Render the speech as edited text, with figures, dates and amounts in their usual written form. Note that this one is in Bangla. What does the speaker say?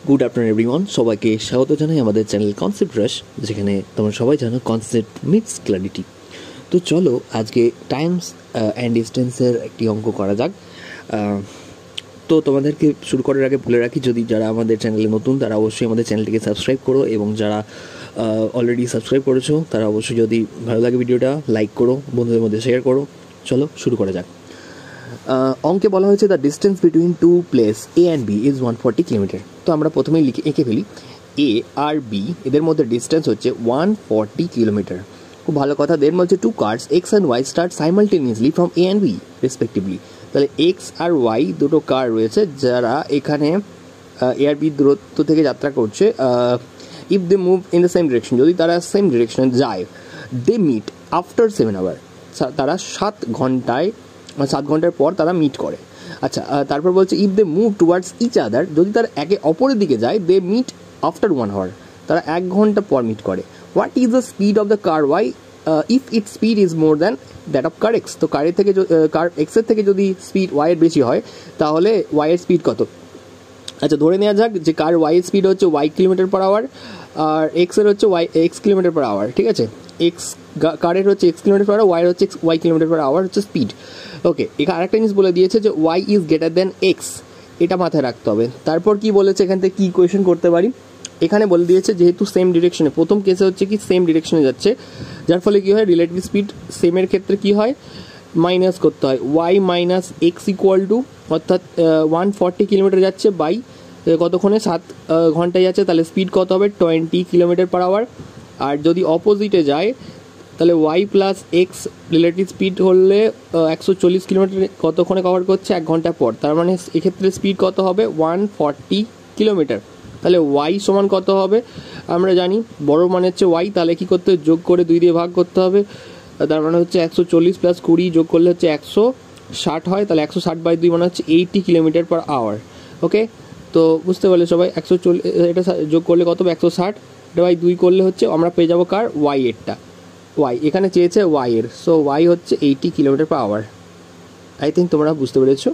গুড আফটারনুন এভরিওয়ান, সবাইকে স্বাগত জানাই আমাদের চ্যানেল কনসেপ্ট রাশ, যেখানে তোমরা সবাই জানো কনসেপ্ট মিটস ক্ল্যারিটি। তো চলো আজকে টাইমস অ্যান্ড ডিস্টেন্সের একটি অঙ্ক করা যাক। তো তোমাদেরকে শুরু করার আগে বলে রাখি, যদি যারা আমাদের চ্যানেলে নতুন তারা অবশ্যই আমাদের চ্যানেলটিকে সাবস্ক্রাইব করো, এবং যারা অলরেডি সাবস্ক্রাইব করেছো তারা অবশ্যই যদি ভালো লাগে ভিডিওটা লাইক করো, বন্ধুদের মধ্যে শেয়ার করো। চলো শুরু করা যাক। অঙ্কে বলা হয়েছে the distance between two place A and B is 140 kilometre. তো আমরা প্রথমেই এঁকে ফেলি, এ আর বি এদের মধ্যে ডিস্টেন্স হচ্ছে 140 কিলোমিটার। খুব ভালো কথা। দেন বলছে two cars X and Y start simultaneously from A and B respectively. তাহলে এক্স আর ওয়াই দুটো কার রয়েছে যারা এখানে এ আর বি দূরত্ব থেকে যাত্রা করছে। If they move in the same direction, যদি তারা সেম ডিরেকশনে যায়, দে মিট আফটার 7 আওয়ার, তারা 7 ঘন্টার পর তারা মিট করে। আচ্ছা, তারপর বলছে if they move towards each other, যদি তারা একে অপরের দিকে যায়, দে মিট আফটার 1 আওয়ার, তারা 1 ঘন্টা পর মিট করে। What is the speed of the car Y if its speed is more than that of car X? তো কারের থেকে কার এক্সের থেকে যদি স্পিড ওয়াই এর বেশি হয়, তাহলে ওয়াই এর স্পিড কত? আচ্ছা, ধরে নেওয়া যাক যে কার ওয়াই এর স্পিড হচ্ছে ওয়াই কিলোমিটার পার আওয়ার, আর এক্সের হচ্ছে এক্স কিলোমিটার পার আওয়ার। ঠিক আছে, কারের হচ্ছে X kilometre per hour, Y হচ্ছে ওয়াই কিলোমিটার পার আওয়ার হচ্ছে স্পিড। ওকে, এখানে আরেকটা জিনিস বলে দিয়েছে যে Y is greater than X, এটা মাথায় রাখতে হবে। তারপর কি বলেছে, এখান থেকে কি ইকুয়েশন করতে পারি? এখানে বলে দিয়েছে যেহেতু সেম ডিরেকশনে, প্রথম কেসে হচ্ছে কি সেম ডিরেকশনে যাচ্ছে, যার ফলে কি হয়, রিলেটিভ স্পিড সেমের ক্ষেত্রে কি হয়, মাইনাস করতে হয়। Y minus X equal to, অর্থাৎ 140 কিলোমিটার যাচ্ছে বাই কতক্ষণে, 7 ঘন্টায় যাচ্ছে, তাহলে স্পিড কত হবে, 20 কিলোমিটার পার আওয়ার। আর যদি অপোজিটে যায়, তাহলে Y plus X relative speed হলে 140 কিলোমিটার কতক্ষণে কভার করছে, 1 ঘন্টা পর। তার মানে এক্ষেত্রে স্পিড কত হবে, 140 কিলোমিটার। তাহলে ওয়াই সমান কত হবে আমরা জানি, বড় মানে হচ্ছে ওয়াই, তাহলে কি করতে হবে, যোগ করে 2 দিয়ে ভাগ করতে হবে। তার মানে হচ্ছে 140 প্লাস 20 যোগ করলে হচ্ছে 160 হয়, তাহলে 160/2 মানে হচ্ছে 80 কিলোমিটার পার আওয়ার। ওকে, তো বুঝতে পারলে সবাই, 140 এটা যোগ করলে কত হবে, 160 এটা বাই 2 করলে হচ্ছে আমরা পেয়ে যাবো কার, ওয়াই এরটা। ওয়াই এখানে চেয়েছে ওয়াই এর, সো ওয়াই হচ্ছে 80 kilometre per hour. I think তোমরা বুঝতে পেরেছো।